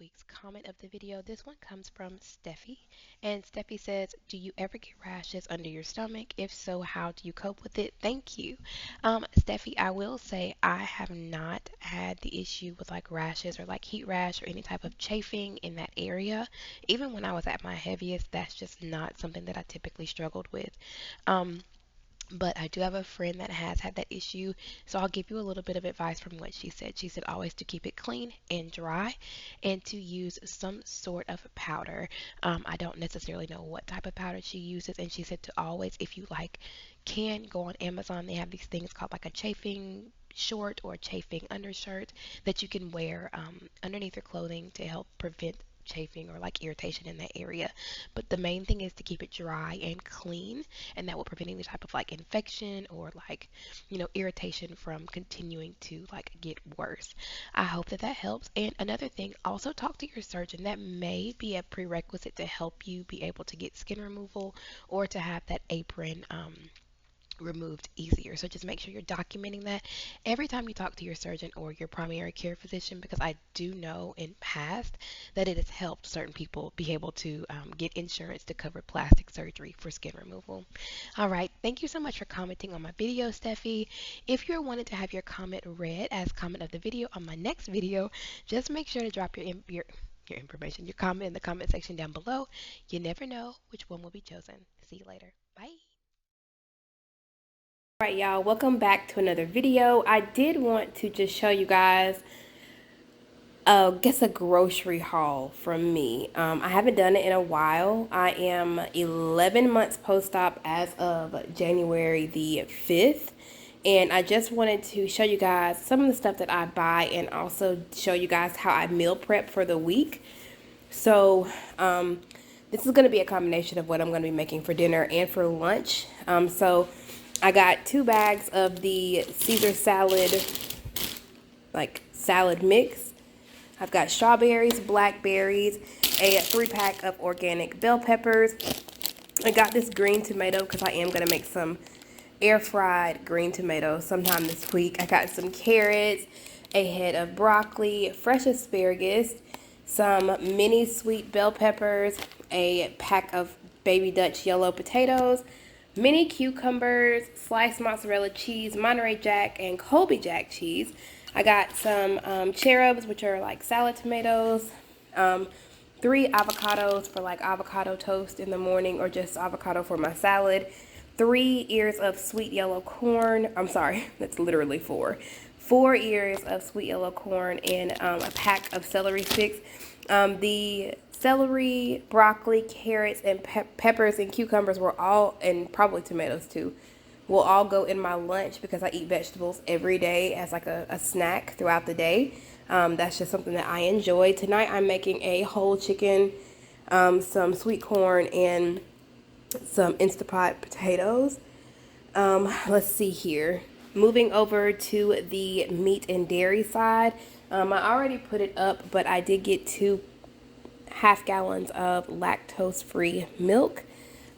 week's comment of the video. This one comes from Steffi, and Steffi says, "Do you ever get rashes under your stomach? If so, how do you cope with it? Thank you." Steffi, I will say I have not had the issue with like rashes or like heat rash or any type of chafing in that area. Even when I was at my heaviest, that's just not something that I typically struggled with. Um, but I do have a friend that has had that issue, so I'll give you a little bit of advice from what she said. She said always to keep it clean and dry and to use some sort of powder. I don't necessarily know what type of powder she uses, and she said to always, if you like, can go on Amazon. They have these things called like a chafing short or chafing undershirt that you can wear underneath your clothing to help prevent chafing or like irritation in that area. But the main thing is to keep it dry and clean, and that will prevent any type of like infection or like, irritation from continuing to like get worse. I hope that that helps. And another thing, also talk to your surgeon. That may be a prerequisite to help you be able to get skin removal or to have that apron removed easier. So just make sure you're documenting that every time you talk to your surgeon or your primary care physician, because I do know in past that it has helped certain people be able to get insurance to cover plastic surgery for skin removal. All right, thank you so much for commenting on my video, Steffi. If you're wanting to have your comment read as comment of the video on my next video, just make sure to drop your information, your comment in the comment section down below. You never know which one will be chosen. See you later. Bye. Alright, y'all, welcome back to another video. I did want to just show you guys a grocery haul from me. I haven't done it in a while. I am 11 months post-op as of January the 5th, and I just wanted to show you guys some of the stuff that I buy and also show you guys how I meal prep for the week. So this is going to be a combination of what I'm going to be making for dinner and for lunch. So I got 2 bags of the Caesar salad, like salad mix. I've got strawberries, blackberries, a 3-pack of organic bell peppers. I got this green tomato because I am going to make some air fried green tomatoes sometime this week. I got some carrots, a head of broccoli, fresh asparagus, some mini sweet bell peppers, a pack of baby Dutch yellow potatoes, mini cucumbers, sliced mozzarella cheese, Monterey Jack, and Colby Jack cheese. I got some cherubs, which are like salad tomatoes, 3 avocados for like avocado toast in the morning or just avocado for my salad, 3 ears of sweet yellow corn. I'm sorry, that's literally 4. 4 ears of sweet yellow corn and a pack of celery sticks. The celery, broccoli, carrots, and peppers and cucumbers were all, and probably tomatoes too, will all go in my lunch because I eat vegetables every day as like a snack throughout the day. That's just something that I enjoy. Tonight I'm making a whole chicken, some sweet corn, and some Instapot potatoes. Let's see here. Moving over to the meat and dairy side, I already put it up, but I did get 2 half gallons of lactose-free milk.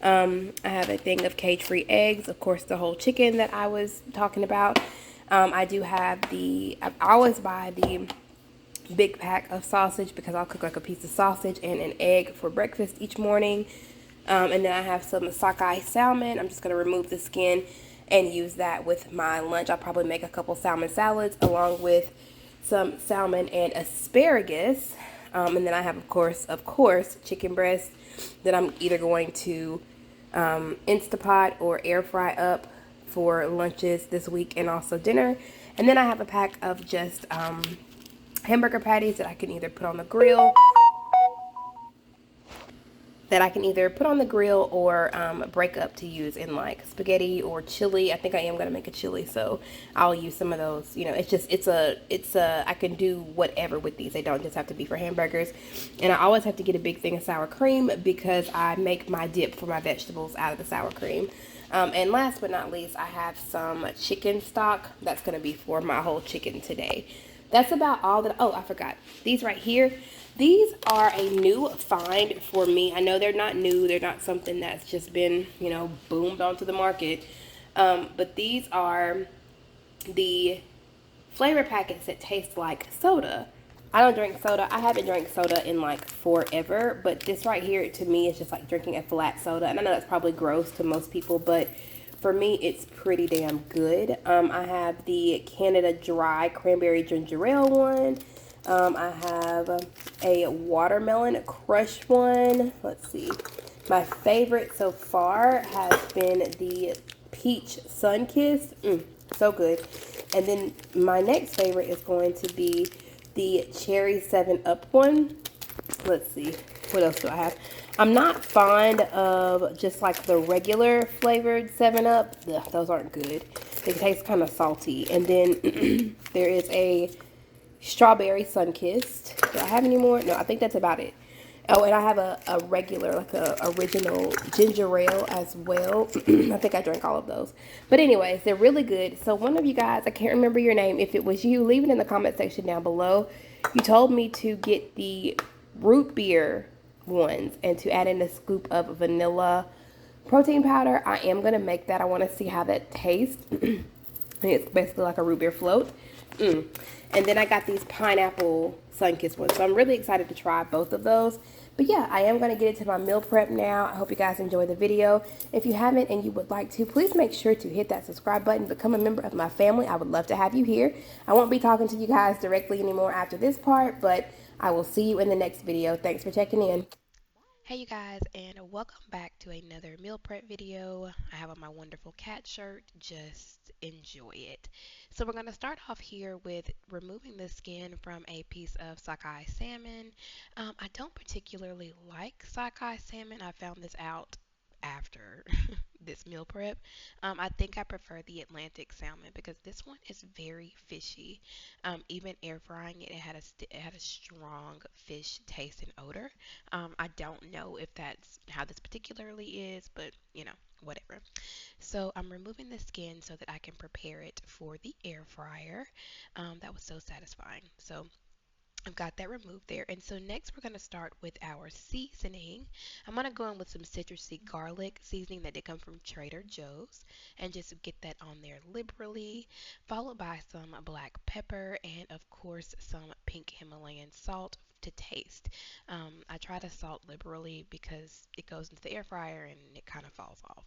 I have a thing of cage-free eggs, of course, the whole chicken that I was talking about. I do have I always buy the big pack of sausage because I'll cook like a piece of sausage and an egg for breakfast each morning. And then I have some sockeye salmon. I'm just going to remove the skin and use that with my lunch. I'll probably make a couple salmon salads along with some salmon and asparagus. And then I have, of course, chicken breast that I'm either going to Instapot or air fry up for lunches this week and also dinner. And then I have a pack of just hamburger patties that I can either put on the grill or break up to use in like spaghetti or chili. I think I am going to make a chili, so I'll use some of those. I can do whatever with these. They don't just have to be for hamburgers. And I always have to get a big thing of sour cream because I make my dip for my vegetables out of the sour cream. And last but not least, I have some chicken stock that's going to be for my whole chicken today. That's about all that. Oh, I forgot. These right here. These are a new find for me. I know they're not new. They're not something that's just been, boomed onto the market. But these are the flavor packets that taste like soda. I don't drink soda. I haven't drank soda in like forever, but this right here to me is just like drinking a flat soda. And I know that's probably gross to most people, but for me, it's pretty damn good. I have the Canada Dry Cranberry Ginger Ale one. I have a watermelon crush one. Let's see. My favorite so far has been the peach sun kiss. So good. And then my next favorite is going to be the cherry 7 Up one. Let's see. What else do I have? I'm not fond of just like the regular flavored 7 Up. Ugh, those aren't good. They taste kind of salty. And then there is a strawberry sun kissed. Do I have any more? No, I think that's about it. Oh, and I have a regular, like a original ginger ale as well. I think I drank all of those. But anyways, they're really good. So one of you guys, I can't remember your name. If it was you, leave it in the comment section down below. You told me to get the root beer ones and to add in a scoop of vanilla protein powder. I am going to make that. I want to see how that tastes. It's basically like a root beer float. And then I got these pineapple sun-kissed ones. So I'm really excited to try both of those. But yeah, I am going to get into my meal prep now. I hope you guys enjoy the video. If you haven't and you would like to, please make sure to hit that subscribe button. Become a member of my family. I would love to have you here. I won't be talking to you guys directly anymore after this part, but I will see you in the next video. Thanks for checking in. Hey you guys, and welcome back to another meal prep video. I have on my wonderful cat shirt. Just enjoy it. So we're going to start off here with removing the skin from a piece of sockeye salmon. I don't particularly like sockeye salmon. I found this out after this meal prep. I think I prefer the Atlantic salmon because this one is very fishy. Even air frying it, it had a strong fish taste and odor. I don't know if that's how this particularly is, but whatever. So I'm removing the skin so that I can prepare it for the air fryer. That was so satisfying. So I've got that removed there. And so next we're going to start with our seasoning. I'm going to go in with some citrusy garlic seasoning that did come from Trader Joe's and just get that on there liberally, followed by some black pepper and of course some pink Himalayan salt to taste. I try to salt liberally because it goes into the air fryer and it kind of falls off.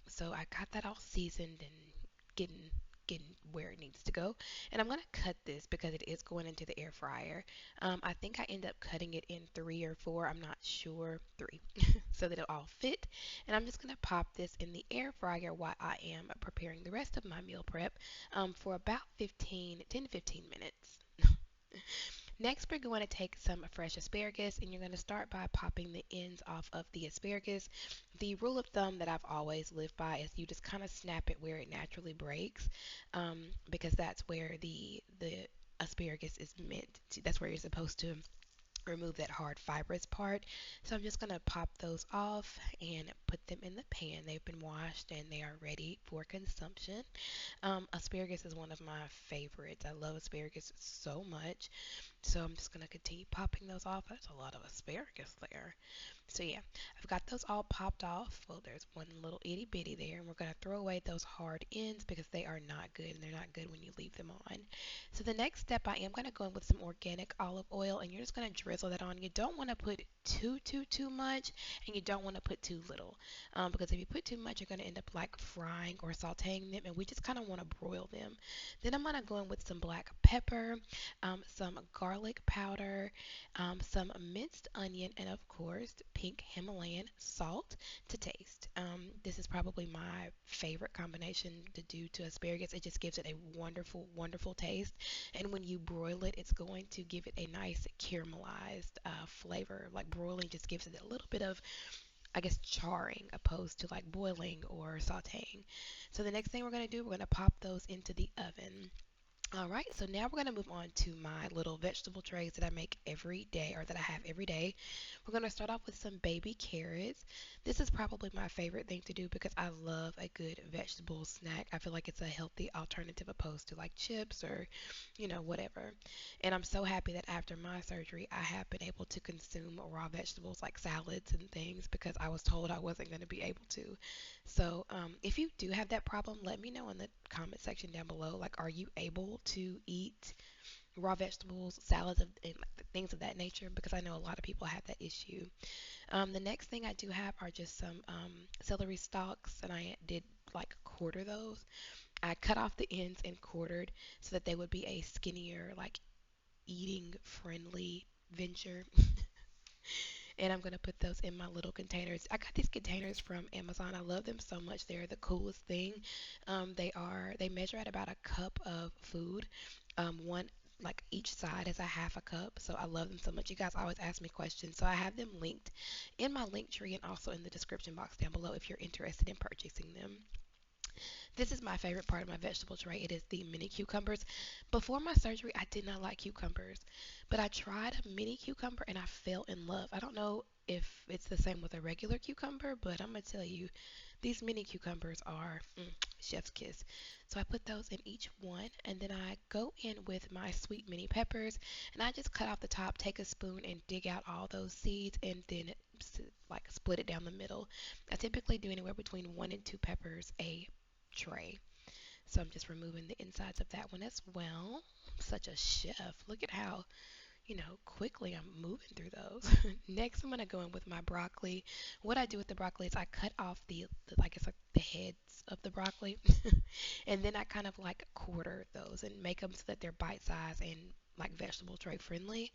So I got that all seasoned and getting getting where it needs to go. And I'm gonna cut this because it is going into the air fryer. I think I end up cutting it in three or four. I'm not sure. Three, so that it'll all fit. And I'm just gonna pop this in the air fryer while I am preparing the rest of my meal prep for about 10 to 15 minutes. Next, we're going to take some fresh asparagus and you're going to start by popping the ends off of the asparagus. The rule of thumb that I've always lived by is you just kind of snap it where it naturally breaks because that's where the asparagus is meant to, that's where you're supposed to remove that hard fibrous part. So I'm just going to pop those off and put them in the pan. They've been washed and they are ready for consumption. Asparagus is one of my favorites. I love asparagus so much. So I'm just going to continue popping those off. That's a lot of asparagus there. So yeah, I've got those all popped off. Well, there's one little itty bitty there, and we're going to throw away those hard ends because they are not good, and they're not good when you leave them on. So the next step, I am going to go in with some organic olive oil, and you're just going to drizzle that on. You don't want to put too much, and you don't want to put too little, because if you put too much, you're going to end up like frying or sautéing them, and we just kind of want to broil them. Then I'm going to go in with some black pepper, some garlic powder, some minced onion, and of course, pink Himalayan salt to taste. This is probably my favorite combination to do to asparagus. It just gives it a wonderful, wonderful taste. And when you broil it, it's going to give it a nice caramelized flavor. Like broiling just gives it a little bit of, I guess, charring opposed to like boiling or sauteing. So the next thing we're going to do, we're going to pop those into the oven. All right, so now we're going to move on to my little vegetable trays that I make every day or that I have every day. We're going to start off with some baby carrots. This is probably my favorite thing to do because I love a good vegetable snack. I feel like it's a healthy alternative opposed to like chips or, whatever. And I'm so happy that after my surgery, I have been able to consume raw vegetables like salads and things because I was told I wasn't going to be able to. So, if you do have that problem, let me know in the comment section down below. Like, are you able to eat raw vegetables, salads, and like, things of that nature because I know a lot of people have that issue. The next thing I do have are just some celery stalks, and I did like quarter those. I cut off the ends and quartered so that they would be a skinnier, like eating friendly venture. And I'm gonna put those in my little containers. I got these containers from Amazon. I love them so much. They're the coolest thing. They measure at about a cup of food. One like each side is a half a cup. So I love them so much. You guys always ask me questions. So I have them linked in my link tree and also in the description box down below if you're interested in purchasing them. This is my favorite part of my vegetable tray. It is the mini cucumbers. Before my surgery, I did not like cucumbers, but I tried a mini cucumber and I fell in love. I don't know if it's the same with a regular cucumber, but I'm gonna tell you, these mini cucumbers are chef's kiss. So I put those in each one, and then I go in with my sweet mini peppers, and I just cut off the top, take a spoon, and dig out all those seeds, and then like split it down the middle. I typically do anywhere between 1 and 2 peppers a tray. So I'm just removing the insides of that one as well. I'm such a chef. Look at how, quickly I'm moving through those. Next, I'm going to go in with my broccoli. What I do with the broccoli is I cut off like it's like the heads of the broccoli. And then I kind of like quarter those and make them so that they're bite size and like vegetable tray friendly,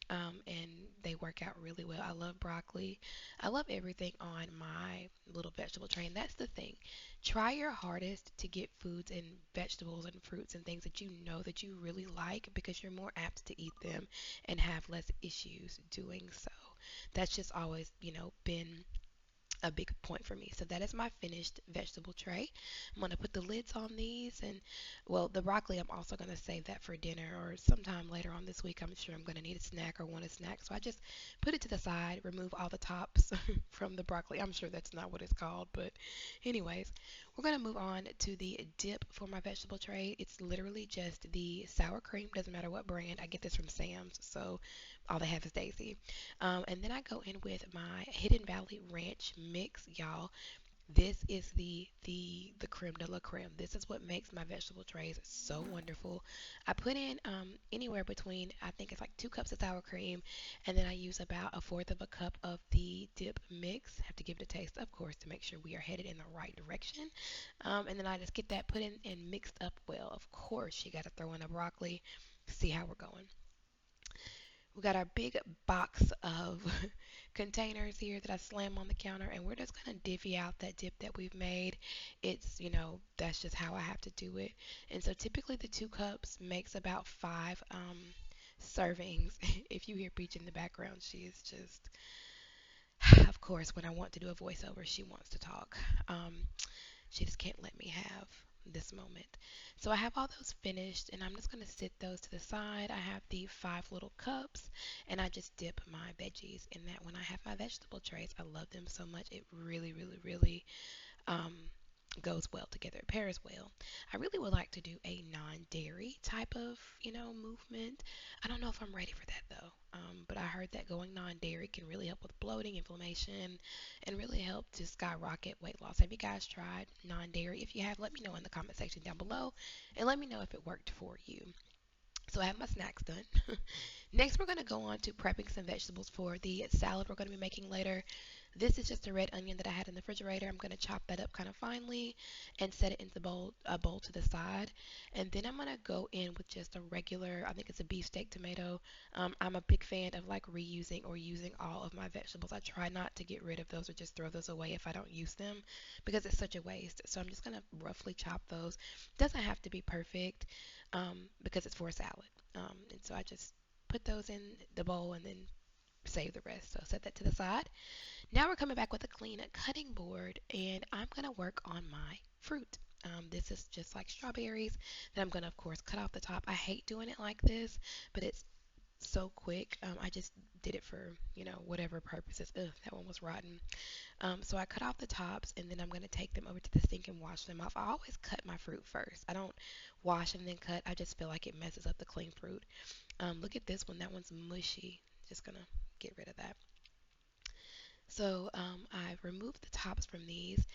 and they work out really well. I love broccoli. I love everything on my little vegetable tray, and that's the thing. Try your hardest to get foods and vegetables and fruits and things that you know that you really like because you're more apt to eat them and have less issues doing so. That's just always, been a big point for me. So that is my finished vegetable tray. I'm going to put the lids on these and well, the broccoli I'm also going to save that for dinner or sometime later on this week. I'm sure I'm going to need a snack or want a snack. So I just put it to the side, remove all the tops from the broccoli. I'm sure that's not what it's called, but anyways, we're going to move on to the dip for my vegetable tray. It's literally just the sour cream, doesn't matter what brand. I get this from Sam's, so all they have is Daisy. And then I go in with my Hidden Valley Ranch mix, y'all. This is the creme de la creme. This is what makes my vegetable trays so wonderful. I put in anywhere between I think it's like 2 cups of sour cream, and then I use about a fourth of a cup of the dip mix. Have to give it a taste, of course, to make sure we are headed in the right direction. And then I just get that put in and mixed up well. Of course, you got to throw in a broccoli. See how we're going. We got our big box of containers here that I slam on the counter, and we're just gonna divvy out that dip that we've made. It's, that's just how I have to do it. And so typically the 2 cups makes about 5 servings. If you hear Peach in the background, she is just, of course, when I want to do a voiceover, she wants to talk. She just can't let me have this moment. So I have all those finished and I'm just going to sit those to the side. I have the 5 little cups and I just dip my veggies in that when I have my vegetable trays. I love them so much. It really, really, really um, goes well together. It pairs well. I really would like to do a non-dairy type of, movement. I don't know if I'm ready for that though. But I heard that going non-dairy can really help with bloating, inflammation, and really help to skyrocket weight loss. Have you guys tried non-dairy? If you have, let me know in the comment section down below, and let me know if it worked for you. So I have my snacks done. Next, we're going to go on to prepping some vegetables for the salad we're going to be making later. This is just a red onion that I had in the refrigerator. I'm going to chop that up kind of finely and set it into a bowl to the side. And then I'm going to go in with just a regular, I think it's a beefsteak tomato. I'm a big fan of like reusing or using all of my vegetables. I try not to get rid of those or just throw those away if I don't use them because it's such a waste. So I'm just going to roughly chop those. Doesn't have to be perfect because it's for a salad. And so I just put those in the bowl and then save the rest. So set that to the side. Now we're coming back with a clean cutting board and I'm going to work on my fruit. This is just like strawberries that I'm going to, of course, cut off the top. I hate doing it like this, but it's so quick. I just did it for, whatever purposes. Ugh, that one was rotten. So I cut off the tops and then I'm going to take them over to the sink and wash them off. I always cut my fruit first. I don't wash and then cut. I just feel like it messes up the clean fruit. Look at this one. That one's mushy. Just going to get rid of that. So I removed the tops from these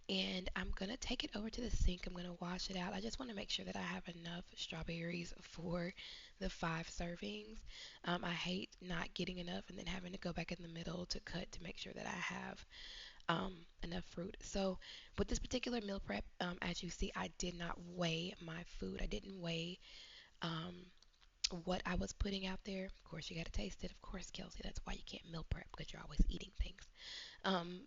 and I'm going to take it over to the sink. I'm going to wash it out. I just want to make sure that I have enough strawberries for the 5 servings. I hate not getting enough and then having to go back in the middle to cut to make sure that I have enough fruit. So with this particular meal prep, as you see, I did not weigh my food. I didn't weigh um, what I was putting out there. Of course, you got to taste it. Of course, Kelsi, that's why you can't meal prep because you're always eating things.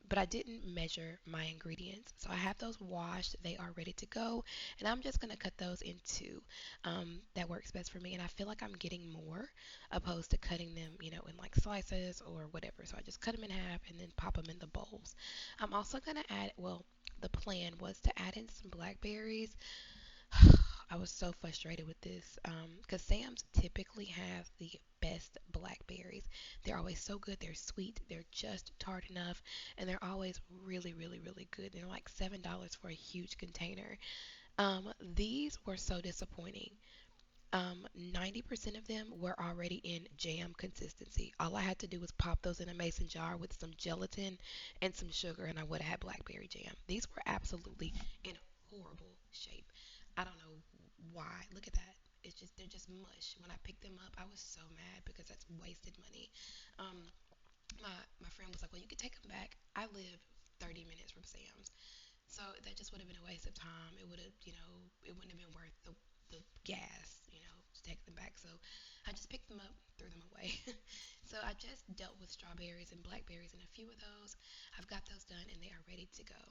But I didn't measure my ingredients. So I have those washed. They are ready to go. And I'm just going to cut those into that works best for me. And I feel like I'm getting more opposed to cutting them, in like slices or whatever. So I just cut them in half and then pop them in the bowls. I'm also going to add, well, the plan was to add in some blackberries. I was so frustrated with this because Sam's typically have the best blackberries. They're always so good. They're sweet. They're just tart enough, and they're always really, really, really good. They're like $7 for a huge container. These were so disappointing. 90% of them were already in jam consistency. All I had to do was pop those in a mason jar with some gelatin and some sugar, and I would have had blackberry jam. These were absolutely in horrible shape. I don't know why. Look at that. It's just they're just mush. When I picked them up, I was so mad because that's wasted money. Um, my friend was like, "Well, you could take them back." I live 30 minutes from Sam's. So that just would have been a waste of time. It would have, it wouldn't have been worth the gas, to take them back. So I just picked them up, threw them away. So I just dealt with strawberries and blackberries and a few of those. I've got those done and they are ready to go.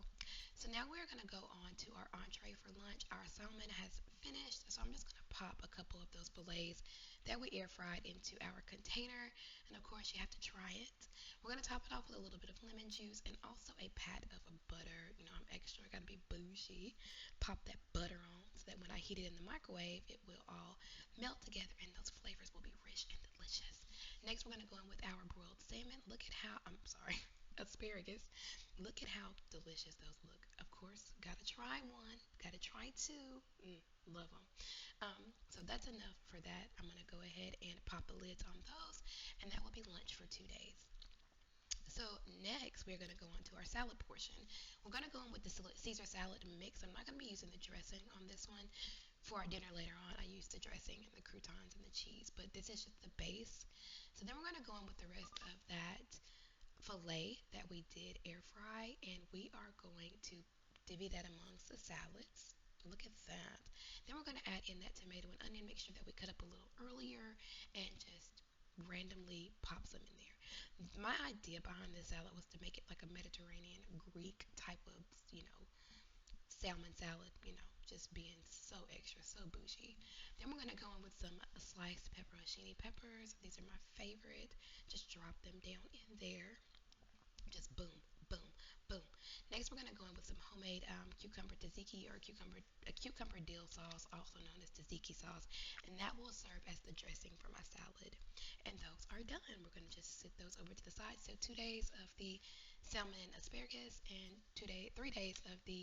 So now we're going to go on to our entree for lunch. Our salmon has finished, so I'm just going to pop a couple of those fillets that we air fried into our container. And of course, you have to try it. We're going to top it off with a little bit of lemon juice and also a pat of butter. I'm extra, I got to be bougie. Pop that butter on so that when I heat it in the microwave, it will all melt together and those flavors will be rich and delicious. Next, we're going to go in with our broiled salmon. Look at how, I'm sorry, asparagus. Look at how delicious those look. Of course, gotta try one, gotta try two. Love them. So that's enough for that. I'm gonna go ahead and pop the lids on those, and that will be lunch for 2 days. So next, we're gonna go on to our salad portion. We're gonna go in with the Caesar salad mix. I'm not gonna be using the dressing on this one. For our dinner later on, I use the dressing and the croutons and the cheese, but this is just the base. So then we're gonna go in with the rest of that filet that we did air fry, and we are going to divvy that amongst the salads. Look at that. Then we're going to add in that tomato and onion mixture that we cut up a little earlier and just randomly pop some in there. My idea behind this salad was to make it like a Mediterranean Greek type of, you know, salmon salad, just being so extra, so bougie. Then we're going to go in with some sliced pepperoncini peppers. These are my favorite. Just drop them down in there. Just boom, boom, boom. Next, we're gonna go in with some homemade cucumber tzatziki or cucumber dill sauce, also known as tzatziki sauce, and that will serve as the dressing for my salad. And those are done. We're gonna just sit those over to the side. So 2 days of the salmon and asparagus, and 3 days of the